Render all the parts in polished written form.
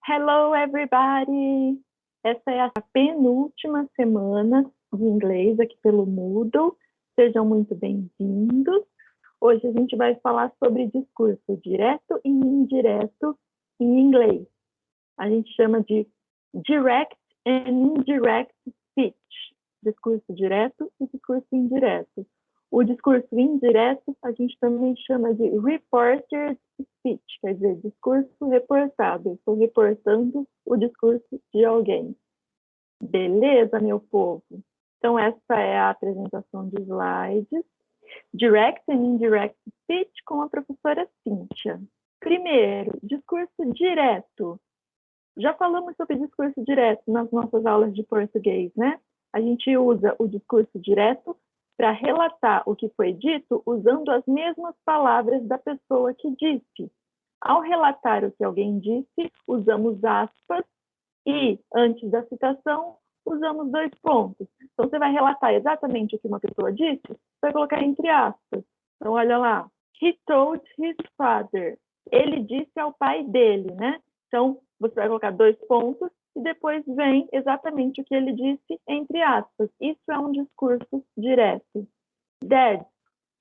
Hello, everybody! Essa é a penúltima semana de inglês aqui pelo Moodle. Sejam muito bem-vindos. Hoje a gente vai falar sobre discurso direto e indireto em inglês. A gente chama de direct and indirect speech. Discurso direto e discurso indireto. O discurso indireto a gente também chama de reported speech, quer dizer, discurso reportado. Eu estou reportando o discurso de alguém. Beleza, meu povo? Então, essa é a apresentação de slides. Direct and indirect speech com a professora Cíntia. Primeiro, discurso direto. Já falamos sobre discurso direto nas nossas aulas de português, né? A gente usa o discurso direto para relatar o que foi dito usando as mesmas palavras da pessoa que disse. Ao relatar o que alguém disse, usamos aspas e, antes da citação, usamos dois pontos. Então, você vai relatar exatamente o que uma pessoa disse, vai colocar entre aspas. Então, olha lá. He told his father. Ele disse ao pai dele, né? Então, você vai colocar dois pontos e depois vem exatamente o que ele disse entre aspas. Isso é um discurso direto. Dad,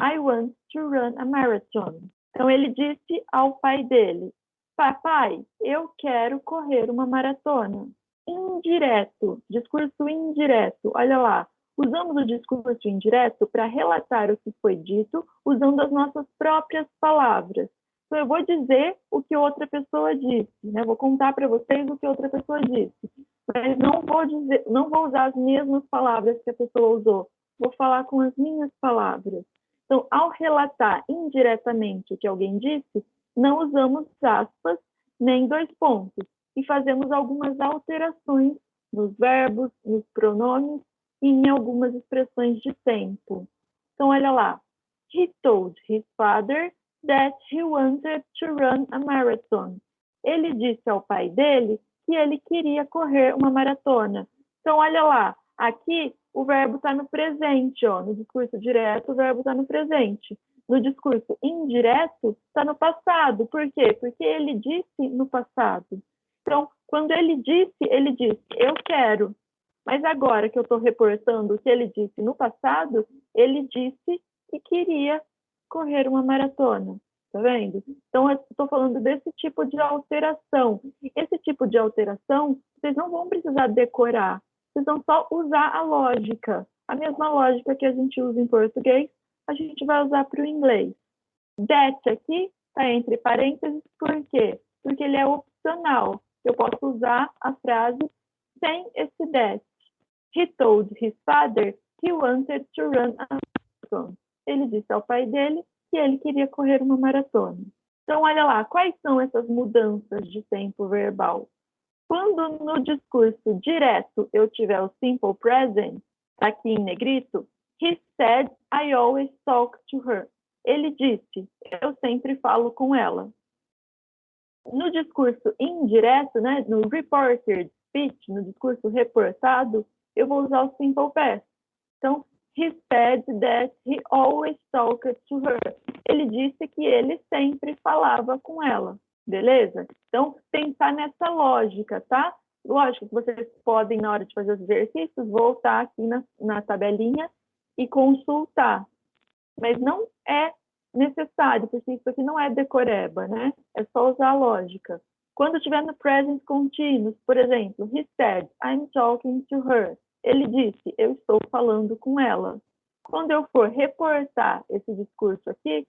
I want to run a marathon. Então, ele disse ao pai dele, papai, eu quero correr uma maratona. Indireto, discurso indireto, olha lá. Usamos o discurso indireto para relatar o que foi dito usando as nossas próprias palavras. Então, eu vou dizer o que outra pessoa disse, né? Vou contar para vocês o que outra pessoa disse, mas não vou usar as mesmas palavras que a pessoa usou. Vou falar com as minhas palavras. Então, ao relatar indiretamente o que alguém disse, não usamos aspas nem dois pontos e fazemos algumas alterações nos verbos, nos pronomes e em algumas expressões de tempo. Então, olha lá. He told his father that he wanted to run a marathon. Ele disse ao pai dele que ele queria correr uma maratona. Então, olha lá, aqui o verbo está no presente, ó. No discurso direto, o verbo está no presente. No discurso indireto, está no passado. Por quê? Porque ele disse no passado. Então, quando ele disse, eu quero. Mas agora que eu estou reportando o que ele disse no passado, ele disse que queria correr uma maratona, tá vendo? Então, eu estou falando desse tipo de alteração. Esse tipo de alteração, vocês não vão precisar decorar, vocês vão só usar a lógica. A mesma lógica que a gente usa em português, a gente vai usar para o inglês. That aqui está entre parênteses, por quê? Porque ele é opcional. Eu posso usar a frase sem esse that. He told his father he wanted to run a marathon. Ele disse ao pai dele que ele queria correr uma maratona. Então, olha lá, quais são essas mudanças de tempo verbal? Quando no discurso direto eu tiver o simple present, aqui em negrito, he said, I always talk to her. Ele disse, eu sempre falo com ela. No discurso indireto, né, no reported speech, no discurso reportado, eu vou usar o simple past. Então, he said that he always talked to her. Ele disse que ele sempre falava com ela, beleza? Então, pensar nessa lógica, tá? Lógico que vocês podem, na hora de fazer os exercícios, voltar aqui na tabelinha e consultar. Mas não é necessário, porque isso aqui não é decoreba, né? É só usar a lógica. Quando estiver no present continuous, por exemplo, he said, I'm talking to her. Ele disse, eu estou falando com ela. Quando eu for reportar esse discurso aqui,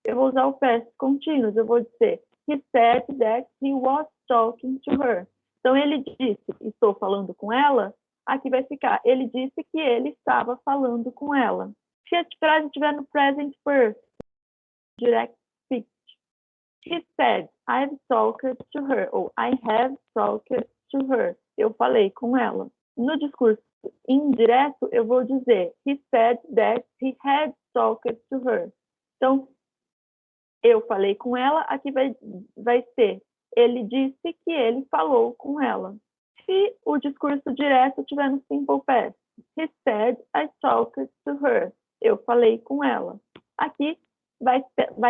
eu vou usar o past continuous. Eu vou dizer, he said that he was talking to her. Então, ele disse, estou falando com ela. Aqui vai ficar, ele disse que ele estava falando com ela. Se a frase estiver no present perfect, direct speech, he said, I've talked to her, ou I have talked to her. Eu falei com ela. No discurso indireto, eu vou dizer, he said that he had talked to her. Então, eu falei com ela, aqui vai ser, ele disse que ele falou com ela. Se o discurso direto estiver no simple past, he said, I talked to her. Eu falei com ela. Aqui vai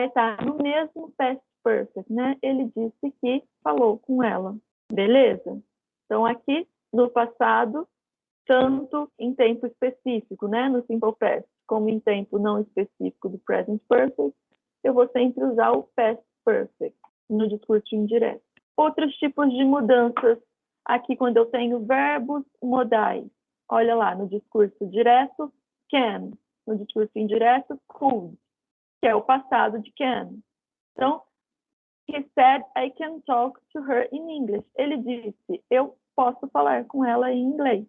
estar no mesmo past perfect, né? Ele disse que falou com ela. Beleza? Então, aqui, no passado, tanto em tempo específico, né, no Simple Past, como em tempo não específico do Present Perfect, eu vou sempre usar o Past Perfect no discurso indireto. Outros tipos de mudanças, aqui quando eu tenho verbos modais. Olha lá, no discurso direto, can. No discurso indireto, could, que é o passado de can. Então, he said, I can talk to her in English. Ele disse, eu posso falar com ela em inglês.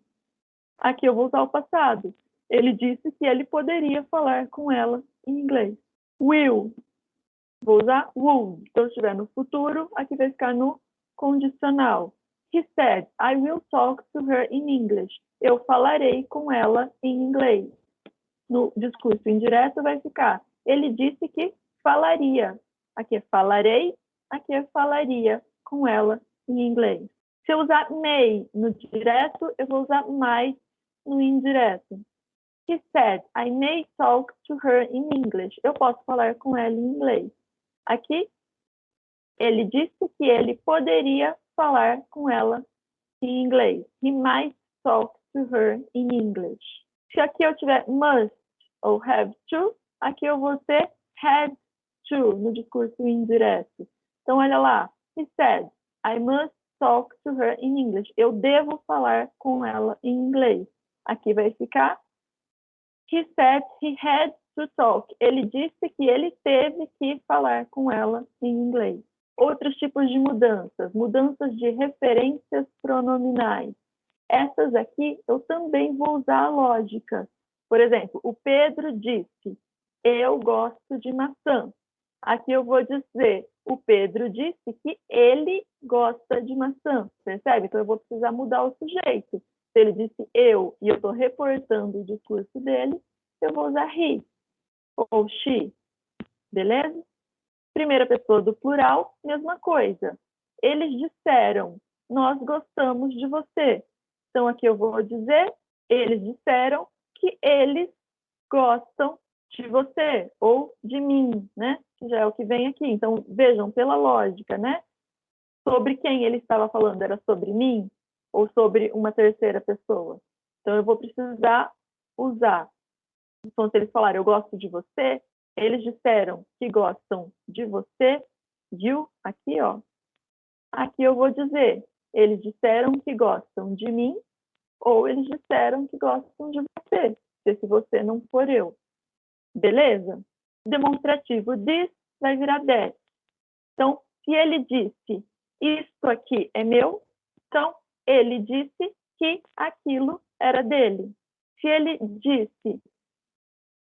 Aqui eu vou usar o passado. Ele disse que ele poderia falar com ela em inglês. Will. Vou usar would. Então, se estiver no futuro, aqui vai ficar no condicional. He said, I will talk to her in English. Eu falarei com ela em inglês. No discurso indireto vai ficar, ele disse que falaria. Aqui é falarei, aqui é falaria com ela em inglês. Se eu usar may no direto, eu vou usar might no indireto. He said, I may talk to her in English. Eu posso falar com ela em inglês. Aqui, ele disse que ele poderia falar com ela em inglês. He might talk to her in English. Se aqui eu tiver must ou have to, aqui eu vou ter had to no discurso indireto. Então, olha lá. He said, I must talk to her in English. Eu devo falar com ela em inglês. Aqui vai ficar he said he had to talk. Ele disse que ele teve que falar com ela em inglês. Outros tipos de mudanças. Mudanças de referências pronominais. Essas aqui eu também vou usar a lógica. Por exemplo, o Pedro disse, eu gosto de maçã. Aqui eu vou dizer, o Pedro disse que ele gosta de maçã. Percebe? Então eu vou precisar mudar o sujeito. Se ele disse eu e eu estou reportando o discurso dele, eu vou usar he ou she. Beleza? Primeira pessoa do plural, mesma coisa. Eles disseram, nós gostamos de você. Então, aqui eu vou dizer, eles disseram que eles gostam de você, ou de mim, né? Que já é o que vem aqui. Então, vejam, pela lógica, né? Sobre quem ele estava falando, era sobre mim ou sobre uma terceira pessoa? Então, eu vou precisar usar. Então, se eles falaram, eu gosto de você, eles disseram que gostam de você, you, aqui, ó. Aqui eu vou dizer, eles disseram que gostam de mim, ou eles disseram que gostam de você, se você não for eu. Beleza? Demonstrativo this vai virar that. Então, se ele disse, isto aqui é meu, então ele disse que aquilo era dele. Se ele disse,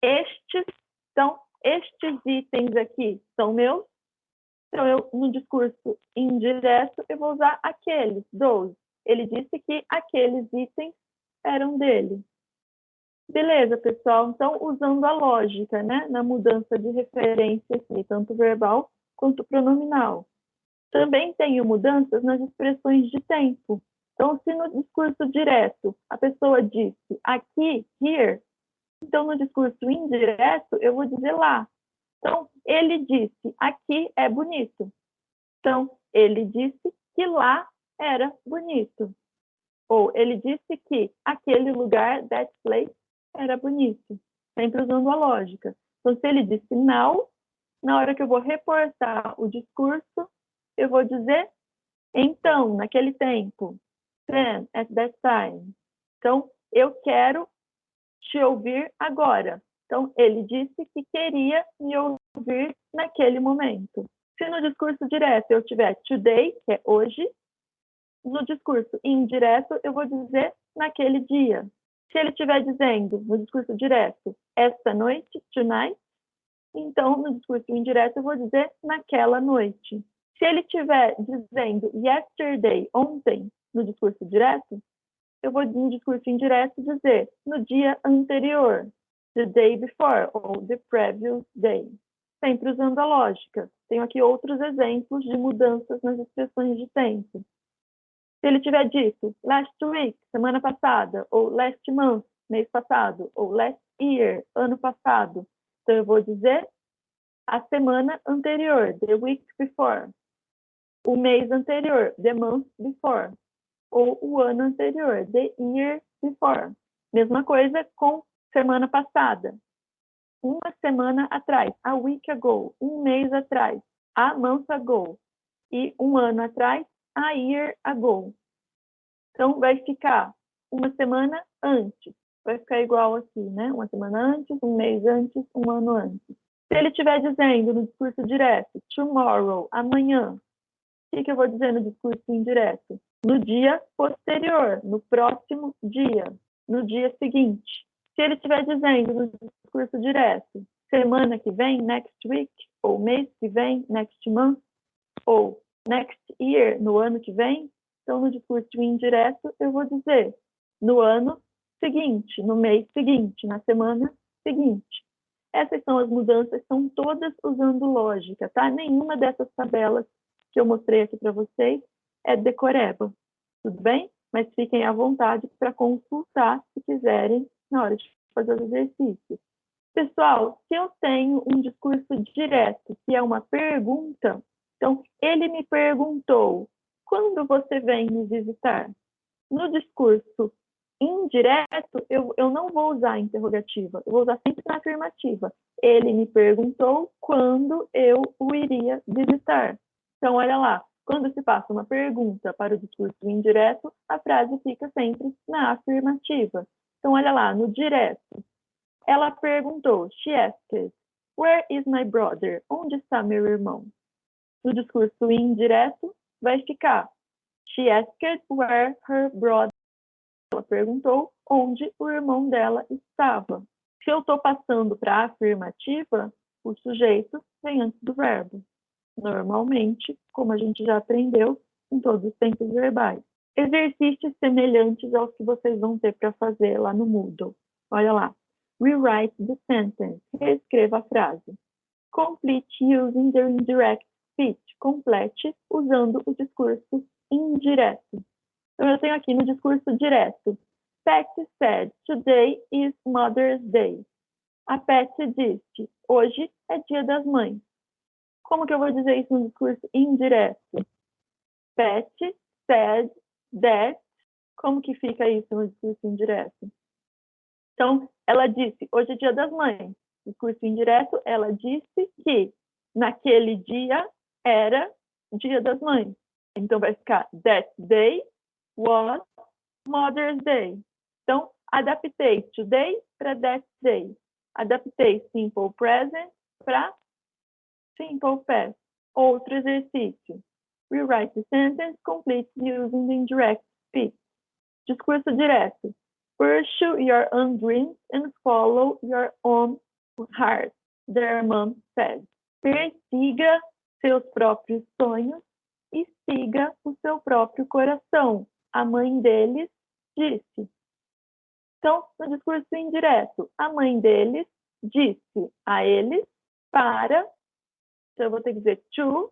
estes, então estes itens aqui são meus, então eu, no discurso indireto, eu vou usar aqueles, those. Ele disse que aqueles itens eram dele. Beleza, pessoal? Então, usando a lógica, né, na mudança de referência aqui, tanto verbal quanto pronominal. Também tenho mudanças nas expressões de tempo. Então, se no discurso direto a pessoa disse aqui, here, então no discurso indireto eu vou dizer lá. Então, ele disse aqui é bonito. Então, ele disse que lá era bonito. Ou ele disse que aquele lugar, that place, era bonito. Sempre usando a lógica. Então, se ele disse now, na hora que eu vou reportar o discurso, eu vou dizer então, naquele tempo. Then, at that time. Então, eu quero te ouvir agora. Então, ele disse que queria me ouvir naquele momento. Se no discurso direto eu tiver today, que é hoje, no discurso indireto eu vou dizer naquele dia. Se ele estiver dizendo no discurso direto esta noite, tonight, então no discurso indireto eu vou dizer naquela noite. Se ele estiver dizendo yesterday, ontem, no discurso direto, eu vou no discurso indireto dizer no dia anterior, the day before, ou the previous day. Sempre usando a lógica. Tenho aqui outros exemplos de mudanças nas expressões de tempo. Se ele tiver dito last week, semana passada, ou last month, mês passado, ou last year, ano passado, então eu vou dizer a semana anterior, the week before. o mês anterior, the month before. Ou o ano anterior, the year before. Mesma coisa com semana passada. Uma semana atrás, a week ago. Um mês atrás, a month ago. E um ano atrás, a year ago. Então, vai ficar uma semana antes. Vai ficar igual aqui, né? Uma semana antes, um mês antes, um ano antes. Se ele estiver dizendo no discurso direto, tomorrow, amanhã, o que eu vou dizer no discurso indireto? No dia posterior, no próximo dia, no dia seguinte. Se ele estiver dizendo no discurso direto, semana que vem, next week, ou mês que vem, next month, ou next year, no ano que vem, então no discurso indireto eu vou dizer no ano seguinte, no mês seguinte, na semana seguinte. Essas são as mudanças, são todas usando lógica, tá? Nenhuma dessas tabelas que eu mostrei aqui para vocês é decoreba, tudo bem? Mas fiquem à vontade para consultar, se quiserem, na hora de fazer os exercícios. Pessoal, se eu tenho um discurso direto, que é uma pergunta, então, ele me perguntou, quando você vem me visitar? No discurso indireto, eu não vou usar a interrogativa, eu vou usar sempre a afirmativa. Ele me perguntou quando eu o iria visitar. Então, olha lá, quando se passa uma pergunta para o discurso indireto, a frase fica sempre na afirmativa. Então, olha lá, no direto. Ela perguntou, she asked, where is my brother? Onde está meu irmão? No discurso indireto, vai ficar, she asked where her brother. Ela perguntou onde o irmão dela estava. Se eu estou passando para a afirmativa, o sujeito vem antes do verbo. Normalmente, como a gente já aprendeu em todos os tempos verbais. Exercícios semelhantes aos que vocês vão ter para fazer lá no Moodle. Olha lá. Rewrite the sentence. Reescreva a frase. Complete using the indirect speech. Complete usando o discurso indireto. Então, eu tenho aqui no discurso direto. Pat said, today is Mother's Day. A Pat disse, hoje é Dia das Mães. Como que eu vou dizer isso no discurso indireto? Pat said that. Como que fica isso no discurso indireto? Então, ela disse, hoje é Dia das Mães. Discurso indireto, ela disse que naquele dia era Dia das Mães. Então, vai ficar that day was Mother's Day. Então, adaptei today para that day. Adaptei simple present para simple past. Outro exercício. Rewrite the sentence complete using the indirect speech. Discurso direto. Pursue your own dreams and follow your own heart, their mom said. Persiga seus próprios sonhos e siga o seu próprio coração. A mãe deles disse. Então, no discurso indireto, a mãe deles disse a eles para, então eu vou ter que dizer to,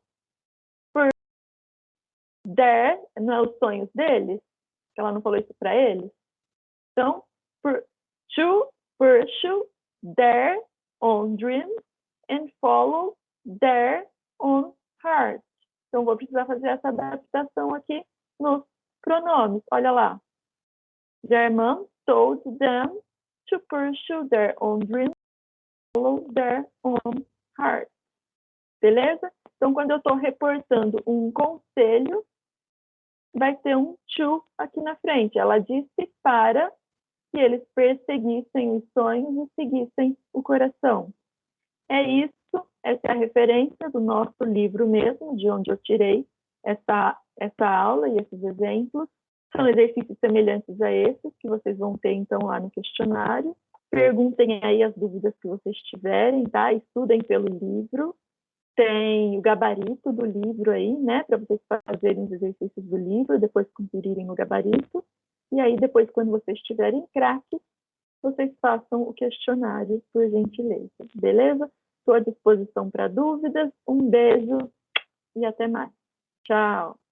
their, não é os sonhos deles, que ela não falou isso para eles. Então, to pursue their own dreams and follow their own heart. Então, vou precisar fazer essa adaptação aqui nos pronomes. Olha lá. Their mom told them to pursue their own dreams and follow their own heart. Beleza? Então, quando eu estou reportando um conselho, vai ter um to aqui na frente. Ela disse para que eles perseguissem os sonhos e seguissem o coração. É isso, essa é a referência do nosso livro mesmo, de onde eu tirei essa aula e esses exemplos. São exercícios semelhantes a esses, que vocês vão ter, então, lá no questionário. Perguntem aí as dúvidas que vocês tiverem, tá? Estudem pelo livro. Tem o gabarito do livro aí, né? Para vocês fazerem os exercícios do livro, depois conferirem o gabarito. E aí, depois, quando vocês estiverem craques, vocês façam o questionário, por gentileza. Beleza? Estou à disposição para dúvidas. Um beijo e até mais. Tchau!